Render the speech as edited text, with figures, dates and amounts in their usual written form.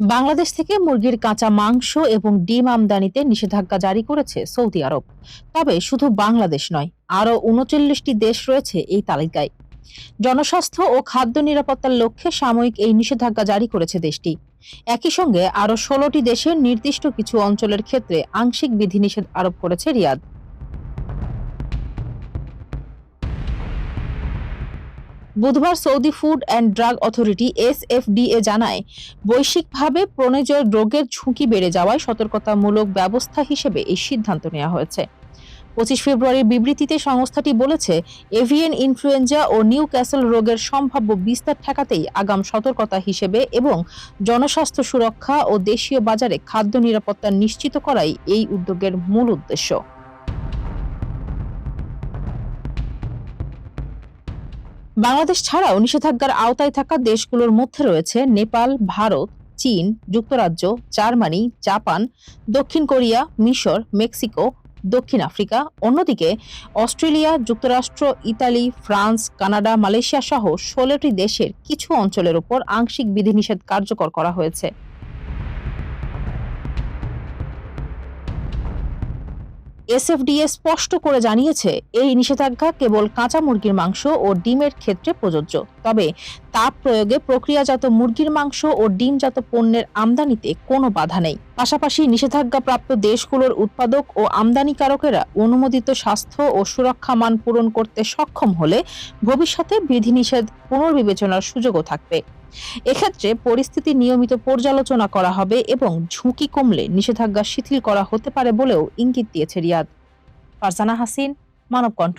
বাংলাদেশ থেকে মুরগির কাঁচা মাংস এবং ডিম আমদানিতে নিষেধাজ্ঞা জারি করেছে সৌদি আরব। তবে শুধু বাংলাদেশ নয়, আরও ৩৯টি দেশ রয়েছে এই তালিকায়। জনস্বাস্থ্য ও খাদ্য নিরাপত্তার লক্ষ্যে সাময়িক এই নিষেধাজ্ঞা জারি করেছে দেশটি। একই সঙ্গে আরও ১৬টি দেশের নির্দিষ্ট কিছু অঞ্চলের ক্ষেত্রে আংশিক বিধিনিষেধ আরোপ করেছে রিয়াদ। বুধবার Saudi food and drug authority SFDA জানায়, বৈশ্বিকভাবে প্রণোদয় রোগের ঝুঁকি বেড়ে যাওয়ায় সতর্কতামূলক ব্যবস্থা হিসেবে এই সিদ্ধান্ত নেওয়া হয়েছে। ২৫ ফেব্রুয়ারির বিবৃতিতে সংস্থাটি বলেছে, এভিয়ান ইনফ্লুয়েঞ্জা ও নিউ ক্যাসল রোগের সম্ভাব্য বিস্তার ঠেকাতেই আগাম সতর্কতা হিসেবে এবং জনস্বাস্থ্য সুরক্ষা ও দেশীয় বাজারে খাদ্য নিরাপত্তা নিশ্চিত করাই এই উদ্যোগের মূল উদ্দেশ্য। বাংলাদেশ ছাড়াও নিষেধাজ্ঞার আওতায় থাকা দেশগুলোর মধ্যে রয়েছে নেপাল, ভারত, চীন, যুক্তরাজ্য, জার্মানি, জাপান, দক্ষিণ কোরিয়া, মিশর, মেক্সিকো, দক্ষিণ আফ্রিকা। অন্যদিকে অস্ট্রেলিয়া, যুক্তরাষ্ট্র, ইতালি, ফ্রান্স, কানাডা, মালয়েশিয়া সহ ১৬টি দেশের কিছু অঞ্চলের উপর আংশিক বিধিনিষেধ কার্যকর করা হয়েছে। এসএফডিএ স্পষ্ট করে জানিয়েছে, এই নিষেধাজ্ঞা কেবল কাঁচা মুরগির মাংস ও ডিমের ক্ষেত্রে প্রযোজ্য। তবে তাপ প্রয়োগে প্রক্রিয়াজাত মুরগির মাংস ও ডিমজাত পণ্যের আমদানিতে কোনো বাধা নেই। পাশাপাশি নিষেধাজ্ঞাপ্রাপ্ত দেশগুলোর উৎপাদক ও আমদানিকারকেরা অনুমোদিত স্বাস্থ্য ও সুরক্ষা মান পূরণ করতে সক্ষম হলে ভবিষ্যতে বিধিনিষেধ পুনর্বিবেচনার সুযোগও থাকবে। এক্ষেত্রে পরিস্থিতি নিয়মিত পর্যালোচনা করা হবে এবং ঝুঁকি কমলে নিষেধাজ্ঞা শিথিল করা হতে পারে বলেও ইঙ্গিত দিয়েছে রিয়াদ। ফারজানা হাসিন, মানবকণ্ঠ।